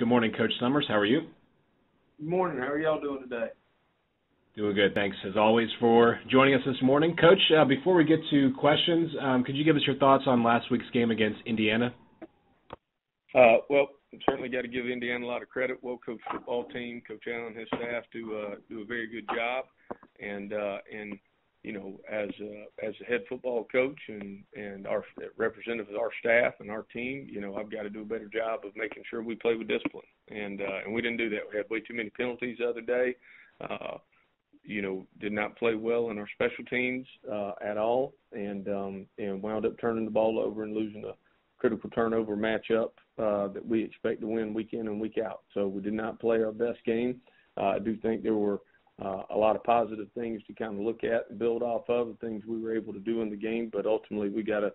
Good morning, Coach Summers. How are you? Good morning. How are y'all doing today? Doing good. Thanks, as always, for joining us this morning. Coach, before we get to questions, could you give us your thoughts on last week's game against Indiana? Well, certainly got to give Indiana a lot of credit. Well-coached football team. Coach Allen and his staff do a very good job. And you know, as a head football coach and our representative of our staff and our team, you know, I've got to do a better job of making sure we play with discipline. And we didn't do that. We had way too many penalties the other day. You know, did not play well in our special teams at all, and wound up turning the ball over and losing a critical turnover matchup that we expect to win week in and week out. So we did not play our best game. I do think there were a lot of positive things to kind of look at and build off of, the things we were able to do in the game, but ultimately we got to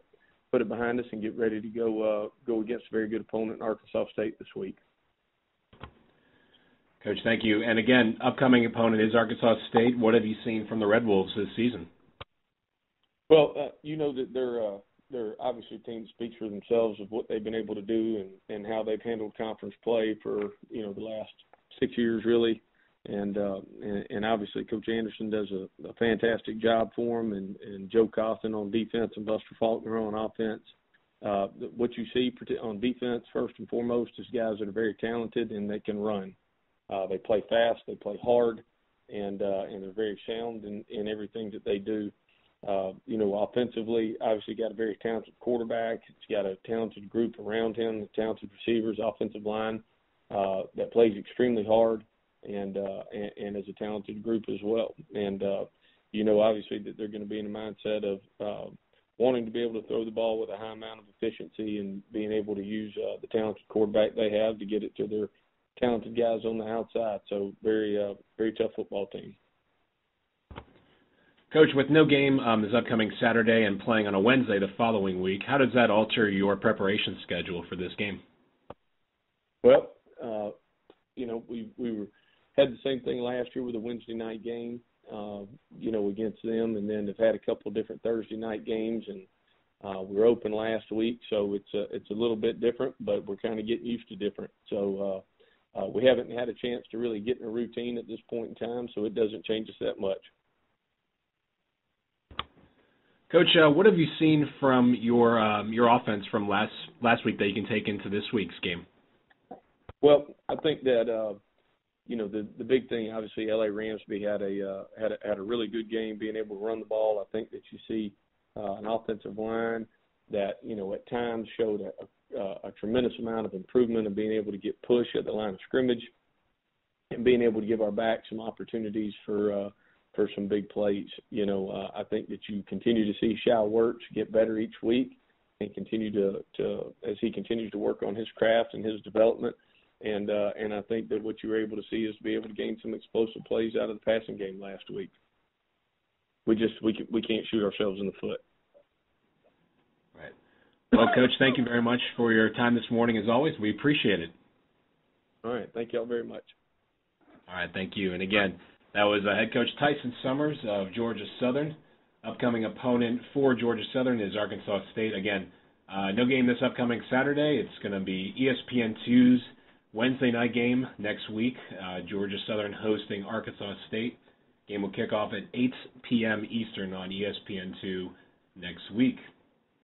put it behind us and get ready to go against a very good opponent in Arkansas State this week. Coach, thank you. And again, upcoming opponent is Arkansas State. What have you seen from the Red Wolves this season? Well, you know that they're obviously a team that speaks for themselves of what they've been able to do and how they've handled conference play for, you know, the last 6 years really. And obviously Coach Anderson does a fantastic job for them, and Joe Cawthon on defense and Buster Faulkner on offense. What you see on defense, first and foremost, is guys that are very talented and they can run. They play fast, they play hard, and they're very sound in everything that they do. You know, offensively, obviously got a very talented quarterback. It's got a talented group around him, talented receivers, offensive line that plays extremely hard, and as a talented group as well. And, you know, obviously that they're going to be in a mindset of wanting to be able to throw the ball with a high amount of efficiency and being able to use the talented quarterback they have to get it to their talented guys on the outside. So very tough football team. Coach, with no game this upcoming Saturday and playing on a Wednesday the following week, how does that alter your preparation schedule for this game? Well, you know, we had the same thing last year with a Wednesday night game, you know, against them, and then have had a couple of different Thursday night games, and we were open last week, so it's a little bit different, but we're kind of getting used to different. So we haven't had a chance to really get in a routine at this point in time, so it doesn't change us that much. Coach, what have you seen from your offense from last week that you can take into this week's game? Well, I think that you know, the big thing, obviously, L.A. Ramsby had a really good game, being able to run the ball. I think that you see an offensive line that, you know, at times showed a tremendous amount of improvement of being able to get push at the line of scrimmage and being able to give our back some opportunities for some big plays. You know, I think that you continue to see Shao Wirtz get better each week and continue to as he continues to work on his craft and his development. And I think that what you were able to see is to be able to gain some explosive plays out of the passing game last week. We can't shoot ourselves in the foot. Right. Well, Coach, thank you very much for your time this morning. As always, we appreciate it. All right. Thank you all very much. All right. Thank you. And again, that was head coach Tyson Summers of Georgia Southern. Upcoming opponent for Georgia Southern is Arkansas State. Again, no game this upcoming Saturday. It's going to be ESPN2's Wednesday night game next week. Georgia Southern hosting Arkansas State. Game will kick off at 8 p.m. Eastern on ESPN2 next week.